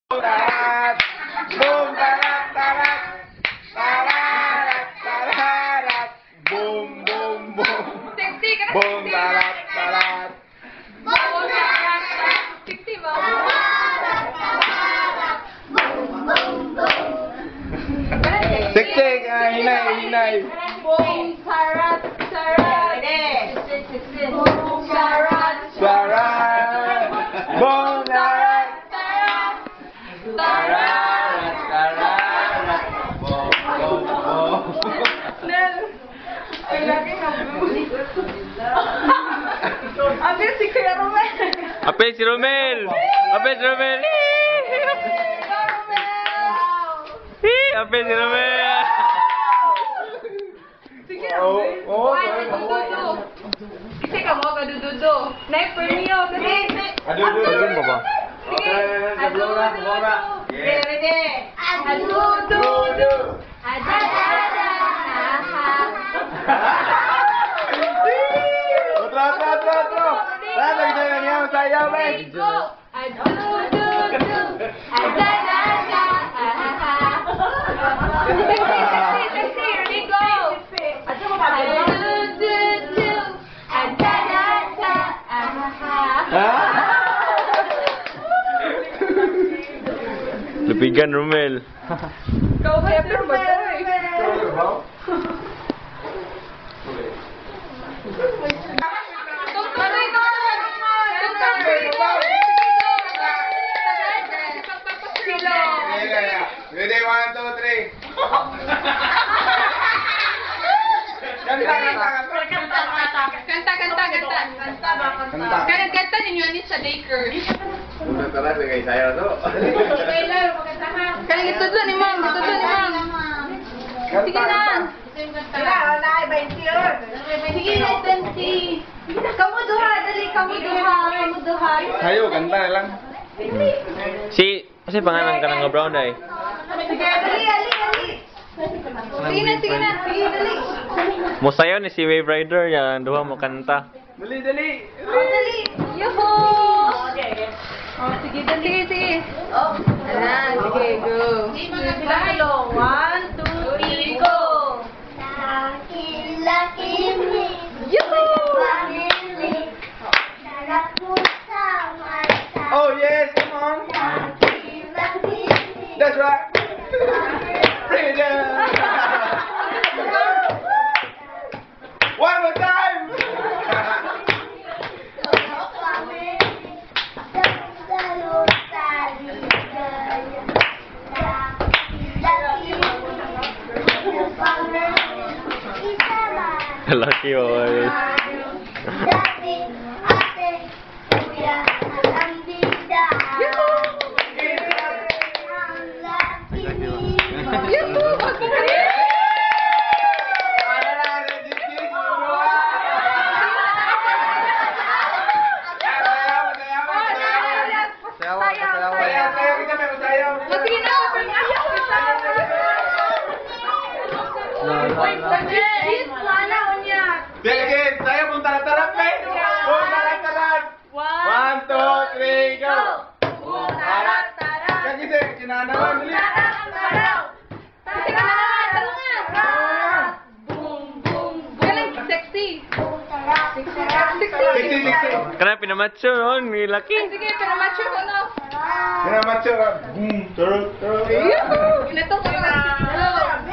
Tarat! Boom! Tarat! Tarat! Tararat! Tararat! Boom! Boom! Boom! Sexy ka na Boom! sexy. Tarat! Tarat! Boom! Tarat! Sexy ba? Sexy! Hinay! Hinay! Boom! Tarat! Tarat! Boom! Tarat! Tarat! Boom! Tarat! Tarat! Tararat! Tararat! Boom! Boom! Boom! Nel! Ay, lagi na. Abis si Kuya Romel! Apel si Romel! Apel si Romel! Kuya Romel! Apel si Romel! Sige, Oo, oo, Ay, sorry, kadududo. Kasi ka mo, kadududo. Sniper niyo, kasi. Adududo. Ano ba? Sige. Flora, Flora. Ready, ready. Adududo. Adadada. Otro, otro, otro, otro. Dale, que te venía un sayaw, ven. Go. Adududo. Adadada. Sexy, sexy, ready, go. Adududo. Adadada. Lupigan Romel. Kau kaya pero ba ito eh? Ready, 1, 2, 3. Kanta, kanta, kanta. Kanta ninyo ni sa Lakers. Udah teras kayak saya tuh. Kaya gitudlo ni Ma'am, gitudlo ni Ma'am. Sige na. Sige na, 20. Kamu duha, dali, kamu duha, kamu duha. Ayo, kanta lang. Kasi pangalan ka ng brown ay. Sige, dali, dali, dali. Sige na, sige na, sige, dali. Musayaw ni si Wave Rider yan. Duha mo kanta. Dali, dali. Oh, dali. Yuhu! Oh, sige, dali. Sige, sige. Ayan, sige, go. Lalo. 1, 2, 3, go! Yuhu! Oh, yes, come on. That's right. Freedom. One more time. Lucky boy. Yuhu! Sayaw kita, pero sayaw. Sige na, wala unya. Sige, sayaw pun tarat-tarat, pe. Pun tarat-tarat. 1, 2, 3, go. Tarat, tarat. Kaki sih, sinanawan dulu. Sige na, tarungan. Boom, boom, boom. Galing, sexy. Sexy. Siksi, siksi. Karena pinamacho noon ni Lucky. Sige, pero macho ko no. Kena macam boom, terus, terus. Yuhu! Ito ko na.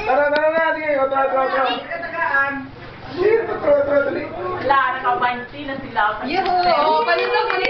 Tara, tara na, sige, otro, otro, otro. Sige, otro, otro, dali. Yuhu! Oh, palito, palito.